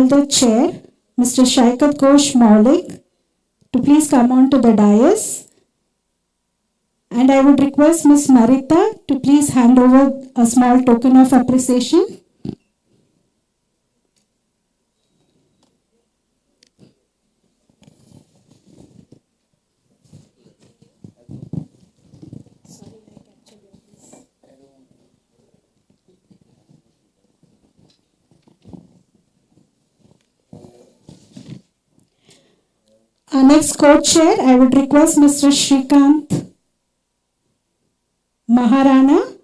the chair, Mr. Shaikat Ghosh Maulik, to please come on to the dais. And I would request Ms. Marita to please hand over a small token of appreciation. Our next co-chair, I would request Mr. Shrikant Maharana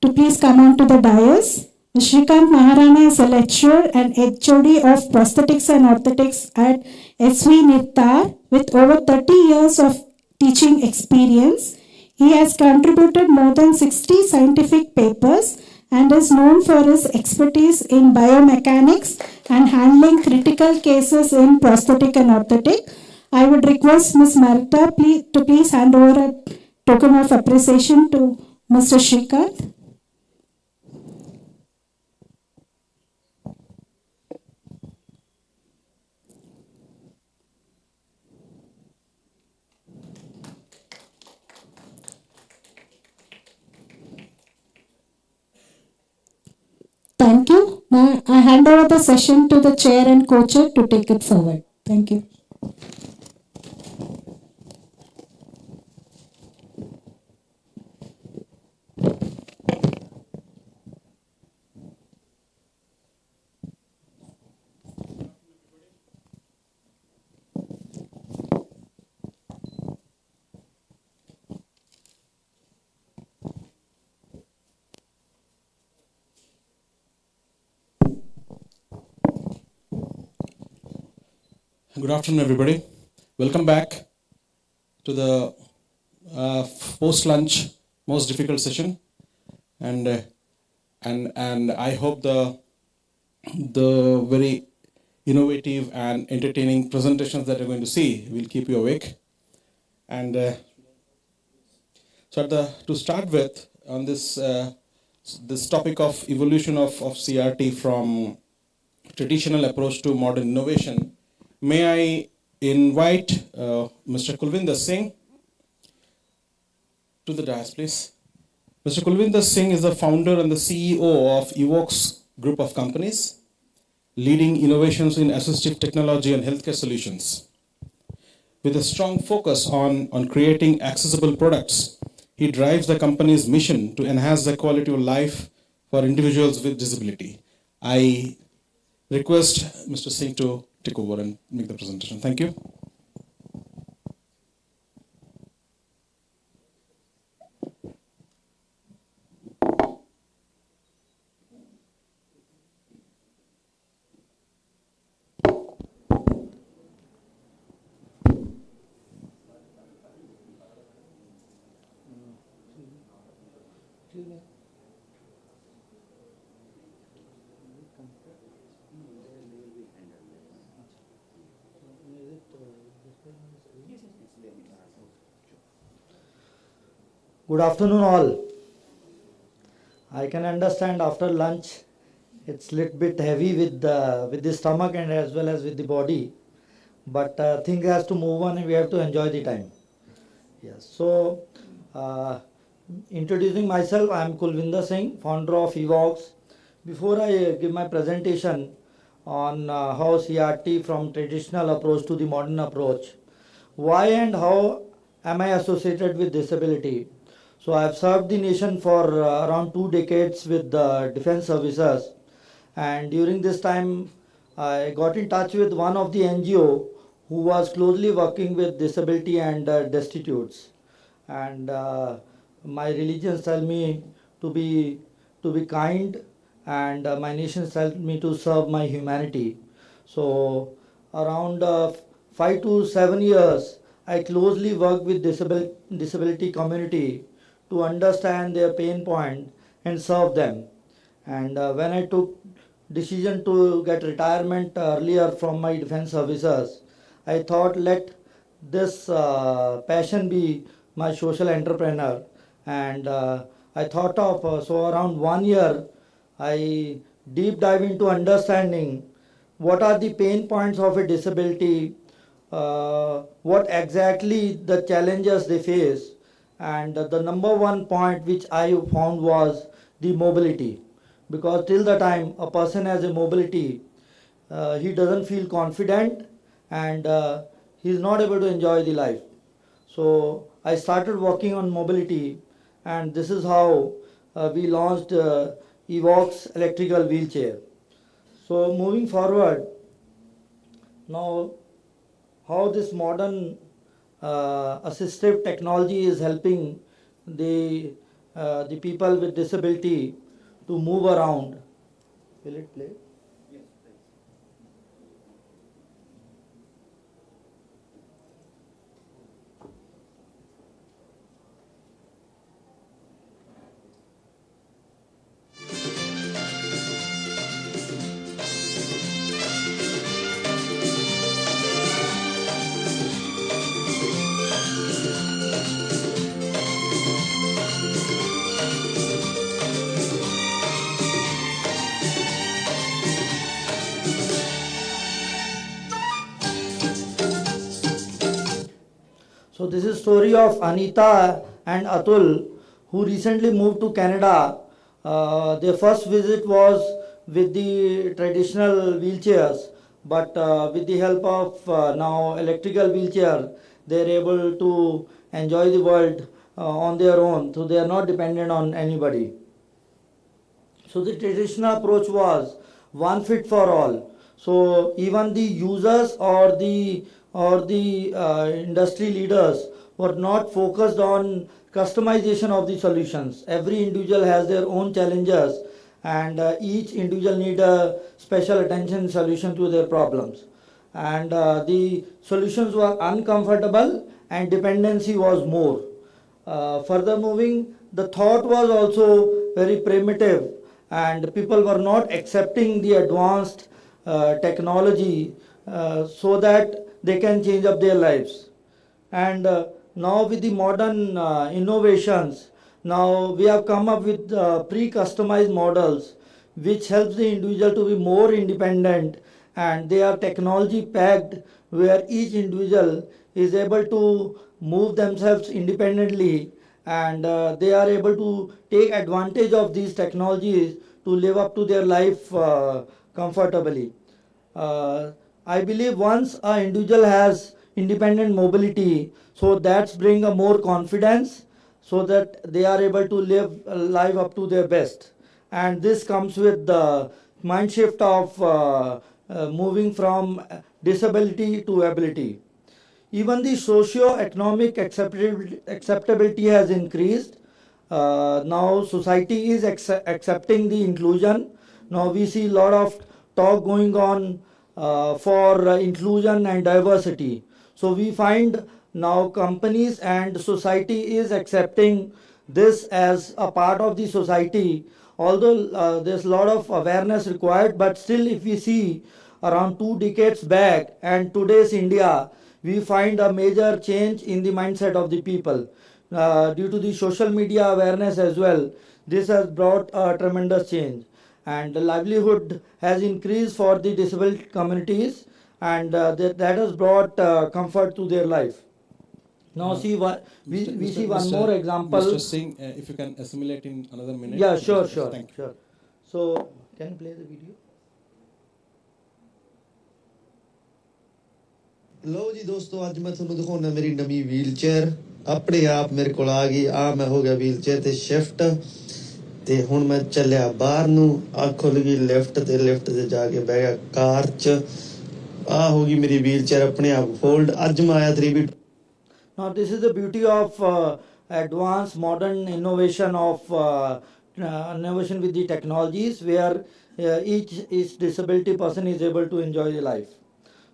to please come on to the dais. Shrikant Maharana is a lecturer and HOD of prosthetics and orthotics at SV Nittar with over 30 years of teaching experience. He has contributed more than 60 scientific papers and is known for his expertise in biomechanics and handling critical cases in prosthetic and orthotic. I would request Ms. Marita to please hand over a token of appreciation to Mr. Shrikant. Thank you. Now I hand over the session to the chair and co-chair to take it forward. Thank you. Good afternoon, everybody. Welcome back to the post-lunch most difficult session, and I hope the very innovative and entertaining presentations that you're going to see will keep you awake. And to start with, on this topic of evolution of CRT from traditional approach to modern innovation, may I invite Mr. Kulvinder Singh to the dais, please. Mr. Kulvinder Singh is the founder and the CEO of Evox Group of Companies, leading innovations in assistive technology and healthcare solutions. With a strong focus on creating accessible products, he drives the company's mission to enhance the quality of life for individuals with disability. I request Mr. Singh to take over and make the presentation. Thank you. Good afternoon all. I can understand after lunch it's a little bit heavy with the stomach and as well as with the body, but things has to move on and we have to enjoy the time. Yes. So introducing myself, I am Kulvinder Singh, founder of Evox. Before I give my presentation on how CRT from traditional approach to the modern approach, why and how am I associated with disability? So I have served the nation for around 2 decades with the defense services, and during this time I got in touch with one of the NGO who was closely working with disability and destitutes, and my religion tells me to be kind, and my nation tells me to serve my humanity. So around 5 to 7 years I closely work with disability community to understand their pain point and serve them. And when I took decision to get retirement earlier from my defense services, I thought let this passion be my social entrepreneur. And I thought of, so around 1 year, I deep dive into understanding what are the pain points of a disability, what exactly the challenges they face, and the number one point which I found was the mobility. Because till the time a person has a mobility, he doesn't feel confident, and he is not able to enjoy the life. So I started working on mobility, and this is how we launched Evox electrical wheelchair. So moving forward, now how this modern assistive technology is helping the people with disability to move around. Will it play? So this is story of Anita and Atul, who recently moved to Canada. Their first visit was with the traditional wheelchairs, but with the help of now electrical wheelchair, they are able to enjoy the world on their own. So they are not dependent on anybody. So the traditional approach was one fit for all. So even the users or the industry leaders were not focused on customization of the solutions. Every individual has their own challenges, and each individual need a special attention solution to their problems. And the solutions were uncomfortable and dependency was more. Further moving, the thought was also very primitive, and people were not accepting the advanced technology so that they can change up their lives. And now with the modern innovations, now we have come up with pre-customized models which helps the individual to be more independent, and they are technology packed where each individual is able to move themselves independently, and they are able to take advantage of these technologies to live up to their life comfortably. I believe once an individual has independent mobility, so that's bring a more confidence, so that they are able to live a life up to their best. And this comes with the mind shift of moving from disability to ability. Even the socio-economic acceptability has increased. Now society is accepting the inclusion. Now we see a lot of talk going on for inclusion and diversity. So we find now companies and society is accepting this as a part of the society. Although there's a lot of awareness required, but still if we see around 2 decades back and today's India, we find a major change in the mindset of the people. Due to the social media awareness as well, this has brought a tremendous change, and the livelihood has increased for the disabled communities, and that has brought comfort to their life. Now see what we see one more example. Mr. Singh, if you can assimilate in another minute. Yeah, sure, sure, Thank you. sure. So can you play the video? ਲਓ ਜੀ ਦੋਸਤੋ ਅੱਜ ਮੈਂ ਤੁਹਾਨੂੰ ਦਿਖਾਉਣਾ ਮੇਰੀ ਨਵੀਂ wheelchair ਆਪਣੇ ਆਪ ਮੇਰੇ ਕੋਲ ਆ ਗਈ ਆ ਮੈਂ ਹੋ ਗਿਆ ਵੀਲਚੇਅਰ ਤੇ ਸ਼ਿਫਟ ਤੇ ਹੁਣ ਮੈਂ ਚੱਲਿਆ ਬਾਹਰ ਨੂੰ ਆ ਖੁੱਲ ਗਈ ਲਿਫਟ ਤੇ ਜਾ ਕੇ ਬਹਿ ਗਿਆ ਕਾਰ 'ਚ ਆ ਹੋ ਗਈ ਮੇਰੀ ਵੀਲਚੇਅਰ ਆਪਣੇ ਆਪ ਫੋਲਡ ਅੱਜ ਮੈਂ ਆਇਆ 3B. Now this is the beauty of advanced modern innovation of innovation with the technologies where each disability person is able to enjoy the life.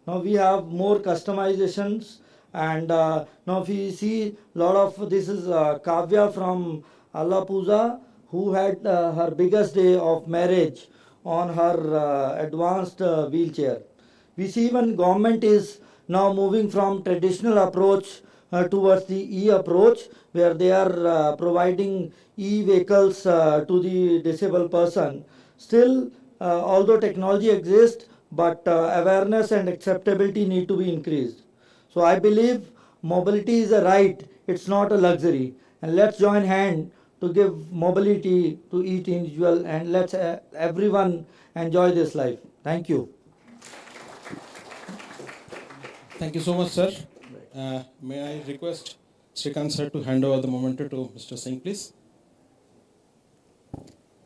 Now we have more customizations, and now we see a lot of this is Kavya from Allapuza, who had her biggest day of marriage on her advanced wheelchair. We see even government is now moving from traditional approach towards the e-approach, where they are providing e-vehicles to the disabled person. Still, although technology exists, but awareness and acceptability need to be increased. So I believe mobility is a right, it's not a luxury. And let's join hand to give mobility to each individual, and let's everyone enjoy this life. Thank you. Thank you so much, sir. May I request Srikant sir to hand over the memento to Mr. Singh, please?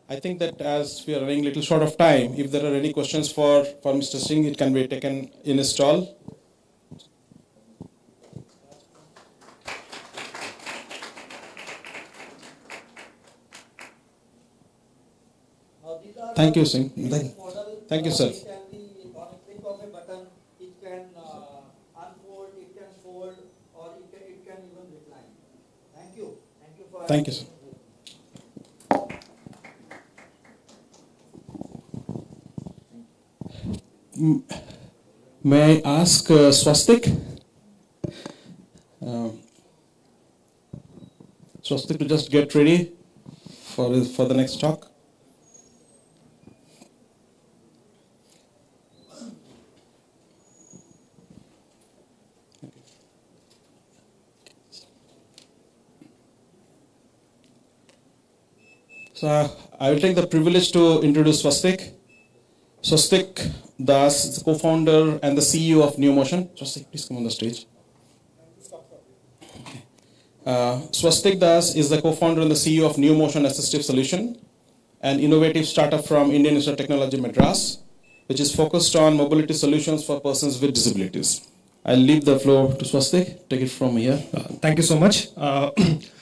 I think that as we are running a little short of time, if there are any questions for Mr. Singh, it can be taken in his stall. Thank you, Singh. Thank you, sir. It can be on a click of a button, it can unfold, it can fold, or it can even recline. Thank you. Thank you for. Thank you, sir. May I ask Swastik? Swastik to just get ready for the next talk. So I will take the privilege to introduce Swastik. Swastik Das is the co-founder and the CEO of NeoMotion. Swastik, please come on the stage. Swastik Das is the co-founder and the CEO of NeoMotion Assistive Solution, an innovative startup from Indian Institute of Technology, Madras, which is focused on mobility solutions for persons with disabilities. I'll leave the floor to Swastik. Take it from here. Thank you so much.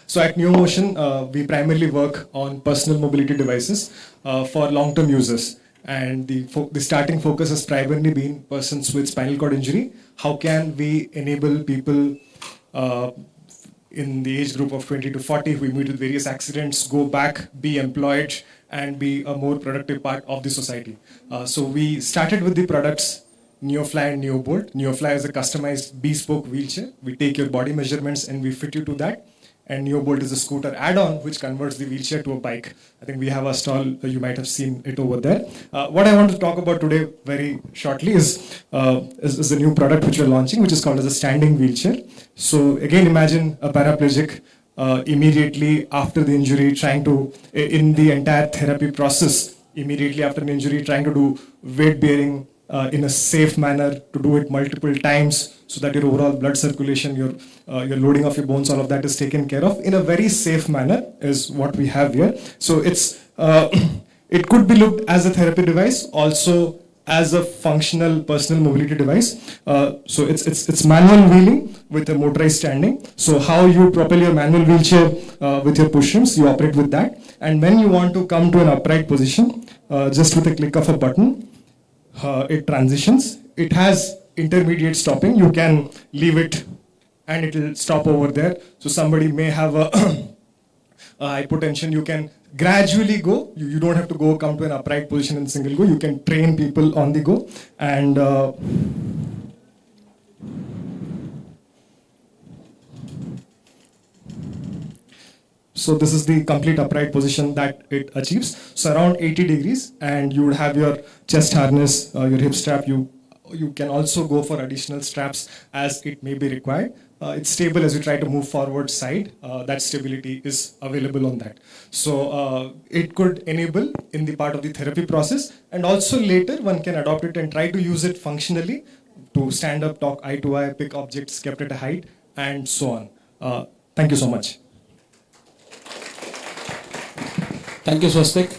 So at NeoMotion, we primarily work on personal mobility devices for long-term users. And the starting focus has primarily been persons with spinal cord injury. How can we enable people in the age group of 20 to 40 who meet with various accidents, go back, be employed, and be a more productive part of the society? So we started with the products NeoFly and NeoBolt. NeoFly is a customized bespoke wheelchair. We take your body measurements and we fit you to that. And NeoBolt is a scooter add-on which converts the wheelchair to a bike. I think we have a stall, you might have seen it over there. What I want to talk about today very shortly is a new product which we're launching, which is called as a standing wheelchair. So again, imagine a paraplegic immediately after the injury trying to, in the entire therapy process, immediately after an injury trying to do weight bearing in a safe manner, to do it multiple times so that your overall blood circulation, your loading of your bones, all of that is taken care of in a very safe manner is what we have here. So it's it could be looked as a therapy device, also as a functional personal mobility device. So it's manual wheeling with a motorized standing. So how you propel your manual wheelchair with your push-ins, you operate with that. And when you want to come to an upright position, just with a click of a button, it transitions. It has intermediate stopping. You can leave it and it will stop over there. So somebody may have a hypotension. You can gradually go. You don't have to come to an upright position in single go. You can train people on the go. And so this is the complete upright position that it achieves. So around 80 degrees, and you would have your chest harness, your hip strap. You can also go for additional straps as it may be required. It's stable as you try to move forward side. That stability is available on that. So it could enable in the part of the therapy process, and also later one can adopt it and try to use it functionally to stand up, talk eye to eye, pick objects kept at a height, and so on. Thank you so much. Thank you, Swastik.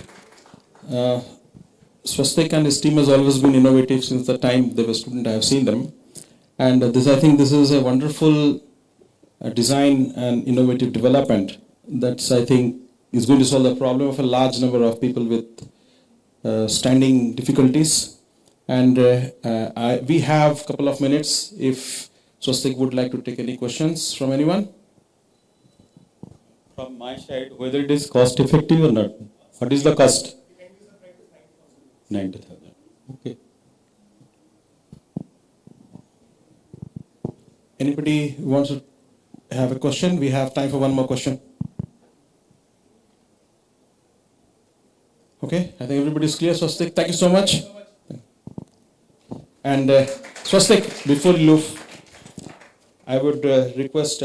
Swastik and his team has always been innovative since the time they were student. I have seen them. And I think this is a wonderful design and innovative development that's, I think, is going to solve the problem of a large number of people with standing difficulties. And we have a couple of minutes if Swastik would like to take any questions from anyone. From my side, whether it is cost effective or not. What is the cost? 90,000. Okay. Anybody who wants to have a question? We have time for one more question. Okay, I think everybody is clear. Swastik, thank you so much. And Swastik, before you leave, I would request.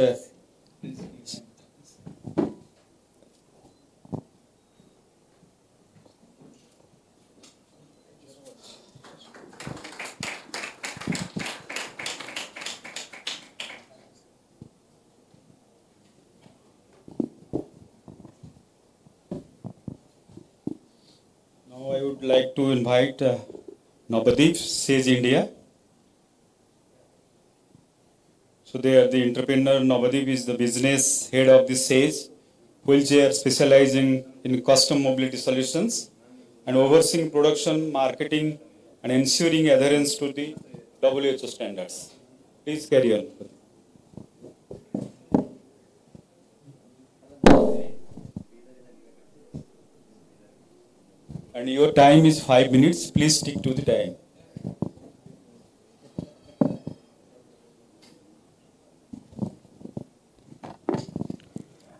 Now I would like to invite Navdeep, Sage India. So they are the entrepreneur. Navdeep is the business head of the Sage, wheelchair specializing in custom mobility solutions and overseeing production, marketing, and ensuring adherence to the WHO standards. Please carry on. And your time is 5 minutes. Please stick to the time.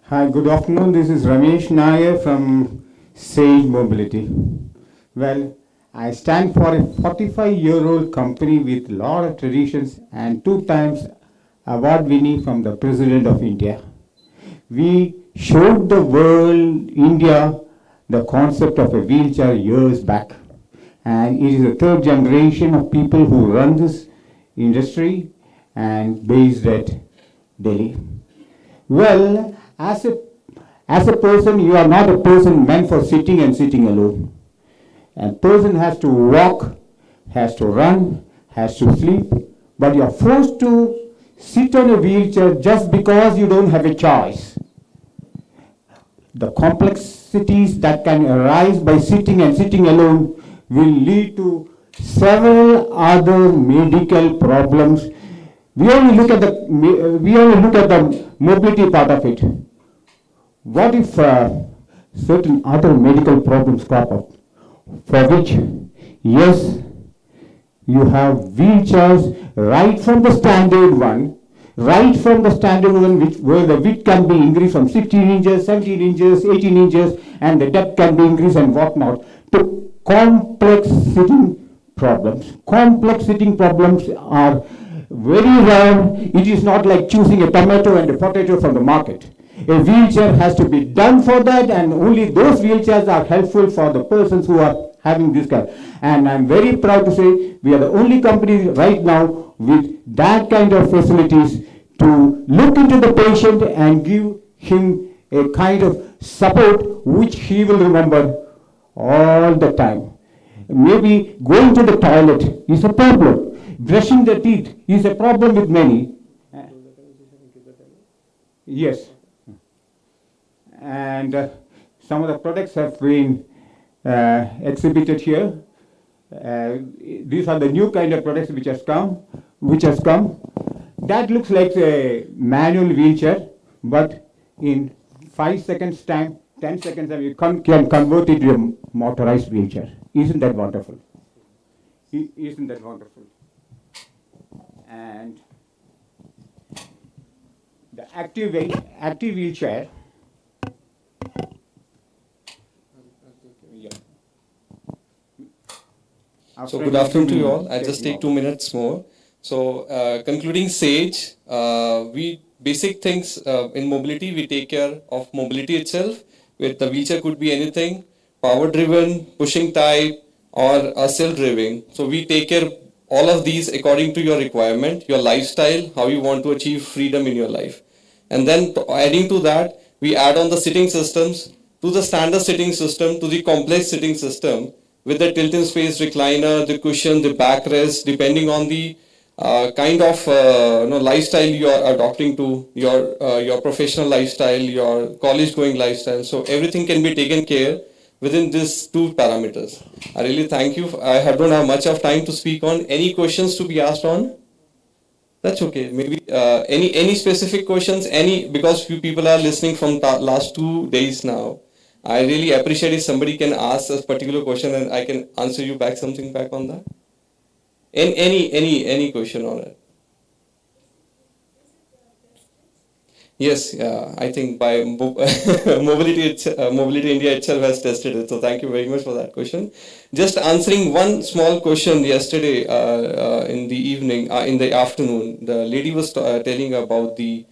Hi, good afternoon. This is Ramesh Nair from Sage Mobility. Well, I stand for a 45-year-old company with a lot of traditions and 2 times award winning from the President of India. We showed the world, India, the concept of a wheelchair years back. And it is the 3rd generation of people who run this industry and based at Delhi. Well, as a person, you are not a person meant for sitting and sitting alone. A person has to walk, has to run, has to sleep, but you are forced to sit on a wheelchair just because you don't have a choice. The complexities that can arise by sitting and sitting alone will lead to several other medical problems. We only look at the mobility part of it. What if certain other medical problems crop up, for which, yes, you have wheelchairs right from the standard one, where the width can be increased from 16 inches, 17 inches, 18 inches, and the depth can be increased and whatnot, to complex sitting problems. Complex sitting problems are very rare. It is not like choosing a tomato and a potato from the market. A wheelchair has to be done for that, and only those wheelchairs are helpful for the persons who are having this kind. And I'm very proud to say we are the only company right now with that kind of facilities to look into the patient and give him a kind of support which he will remember all the time. Maybe going to the toilet is a problem. Brushing the teeth is a problem with many. Yes. And some of the products have been exhibited here. These are the new kind of products which has come. That looks like a manual wheelchair, but in 5 seconds time, 10 seconds time, you can convert it to a motorized wheelchair. Isn't that wonderful? Isn't that wonderful? And the active wheelchair. So good afternoon to you all. I'll just take 2 minutes more. So concluding Sage, we basic things in mobility, we take care of mobility itself. With the wheelchair could be anything, power driven, pushing type, or self-driving. So we take care of all of these according to your requirement, your lifestyle, how you want to achieve freedom in your life. And then adding to that, we add on the sitting systems, to the standard sitting system, to the complex sitting system, with the tilt-in space recliner, the cushion, the backrest, depending on the kind of lifestyle you are adopting to, your professional lifestyle, your college-going lifestyle. So everything can be taken care within these 2 parameters. I really thank you. I don't have much of time to speak on. Any questions to be asked on? That's okay. Maybe any specific questions? Because few people are listening from last 2 days now. I really appreciate if somebody can ask a particular question and I can answer you back something back on that. Any question on it? Yes, I think by Mobility India itself has tested it. So thank you very much for that question. Just answering one small question yesterday in the evening, in the afternoon, the lady was telling about the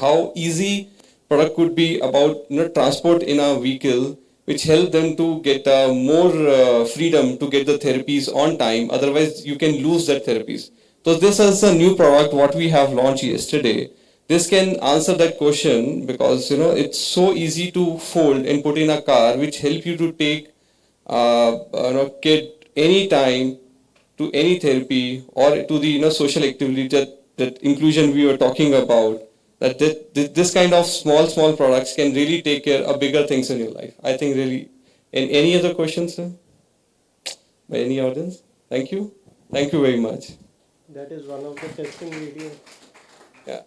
how easy product could be about transport in a vehicle, which help them to get more freedom to get the therapies on time. Otherwise, you can lose that therapies. So this is a new product what we have launched yesterday. This can answer that question because it's so easy to fold and put in a car, which help you to take get any time to any therapy or to the social activity that inclusion we were talking about. This kind of small products can really take care of bigger things in your life. I think really. And any other questions, sir? By any audience? Thank you. Thank you very much. That is one of the testing video. Yeah.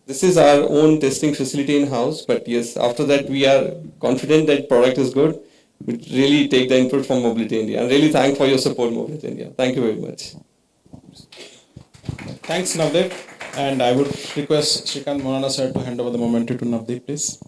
This is our own testing facility in house, but yes, after that we are confident that product is good. We really take the input from Mobility India. And really thank for your support, Mobility India. Thank you very much. Thanks, Navdeep. And I would request Shrikant Morana sir to hand over the memento to Navdeep, please.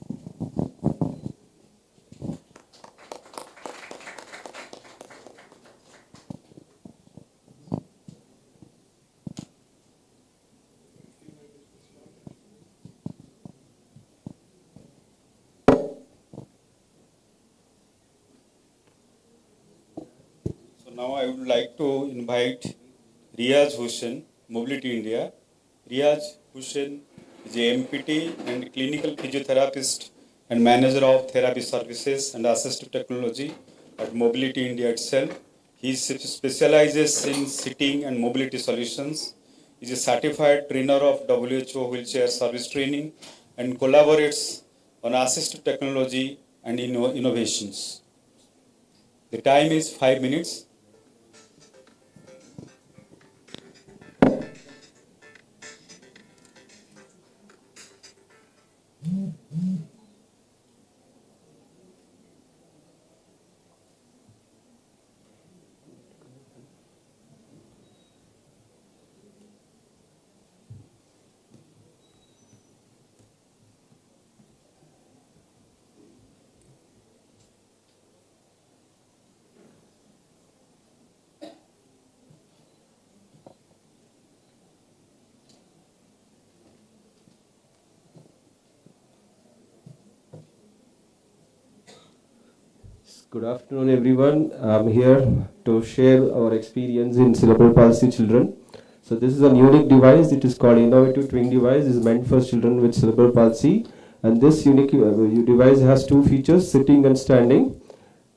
So now I would like to invite Riaz Hussain, Mobility India. Riaz Hussain is a MPT and clinical physiotherapist and manager of therapy services and assistive technology at Mobility India itself. He specializes in sitting and mobility solutions. He is a certified trainer of WHO wheelchair service training and collaborates on assistive technology and innovations. The time is 5 minutes. Good afternoon, everyone. I'm here to share our experience in cerebral palsy children. So this is a unique device. It is called innovative twin device. It is meant for children with cerebral palsy. And this unique device has two features, sitting and standing.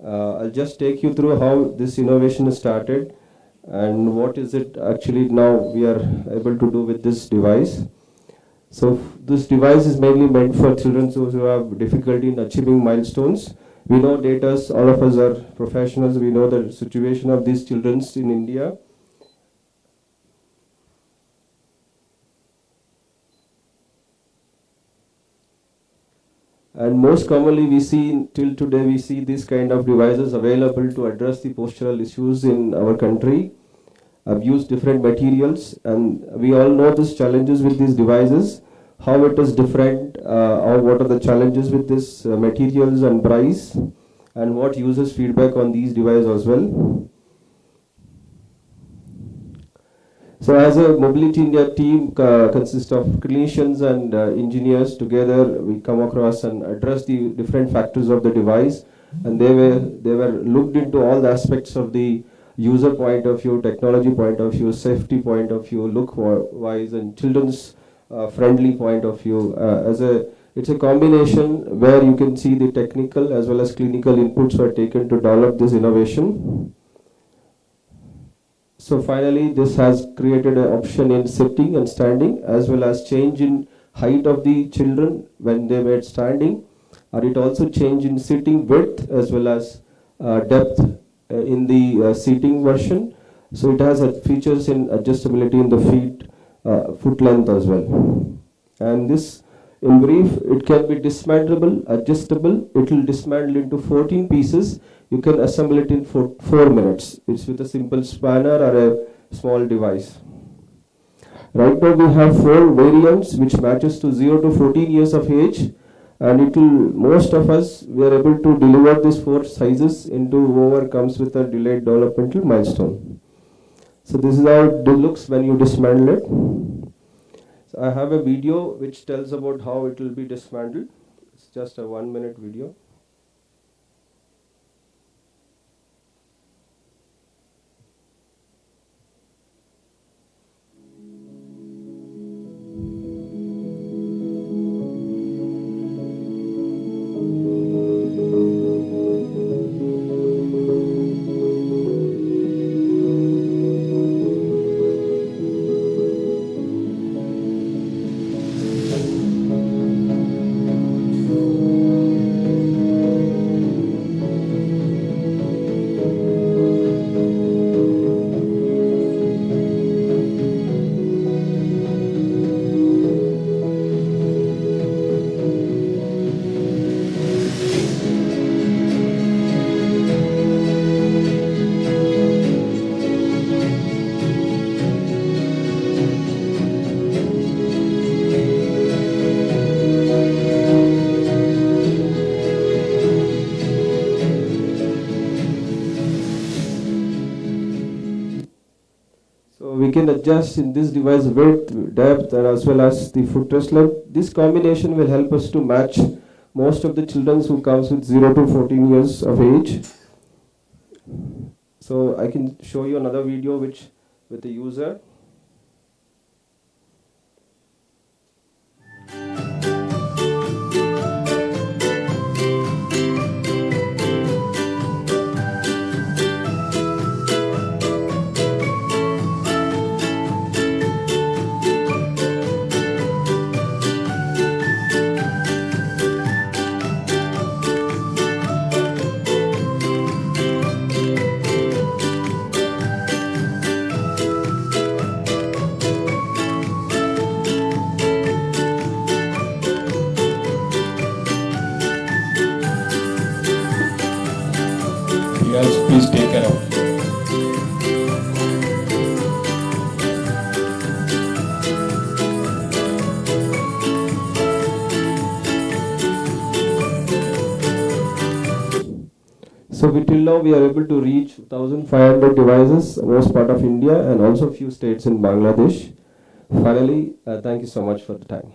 I'll just take you through how this innovation started and what is it actually now we are able to do with this device. So this device is mainly meant for children who have difficulty in achieving milestones. We know data, all of us are professionals, we know the situation of these children in India. And most commonly we see, till today we see these kind of devices available to address the postural issues in our country. I've used different materials and we all know these challenges with these devices, how it is different, or what are the challenges with these materials and price, and what users feedback on these devices as well. So as a Mobility India team consists of clinicians and engineers, together we come across and address the different factors of the device, and they were looked into all the aspects of the user point of view, technology point of view, safety point of view, look wise, and children's friendly point of view. It's a combination where you can see the technical as well as clinical inputs were taken to develop this innovation. So finally, this has created an option in sitting and standing, as well as change in height of the children when they were standing, or it also changed in sitting width as well as depth in the seating version. So it has features in adjustability in the foot length as well. And this, in brief, it can be dismantleable, adjustable. It will dismantle into 14 pieces. You can assemble it in 4 minutes. It's with a simple spanner or a small device. Right now we have 4 variants which matches to 0 to 14 years of age, and it will, most of us, we are able to deliver these 4 sizes into whoever comes with a delayed developmental milestone. So this is how it looks when you dismantle it. So I have a video which tells about how it will be dismantled. It's just a 1-minute video. We can adjust in this device width, depth, and as well as the footrest length. This combination will help us to match most of the children who comes with 0 to 14 years of age. So I can show you another video which with the user. Yes, please take care of. So till now we are able to reach 1,500 devices, most part of India and also few states in Bangladesh. Finally, thank you so much for the time.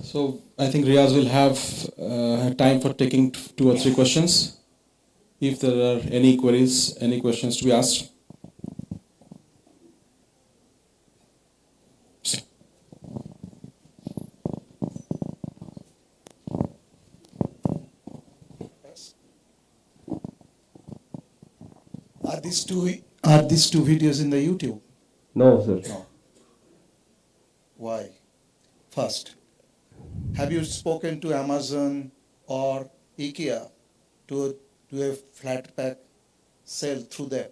So I think Riaz will have time for taking 2 or 3 questions. If there are any queries, any questions to be asked. Are these two videos in the YouTube? No, sir. No. Why? First, have you spoken to Amazon or IKEA to do a flat pack sale through them?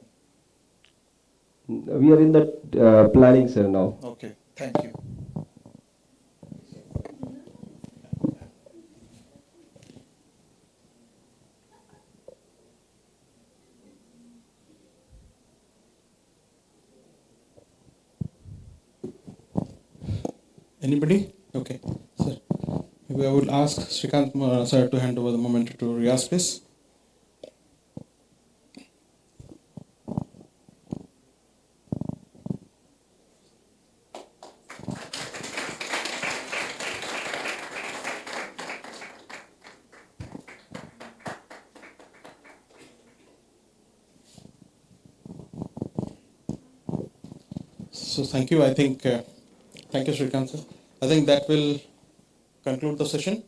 We are in the planning, sir, now. Okay, thank you. Anybody? Okay, sir. Maybe I would ask Srikanth sir to hand over the moment to Riaz, please. So thank you. I think, thank you, Srikanth sir. I think that will conclude the session.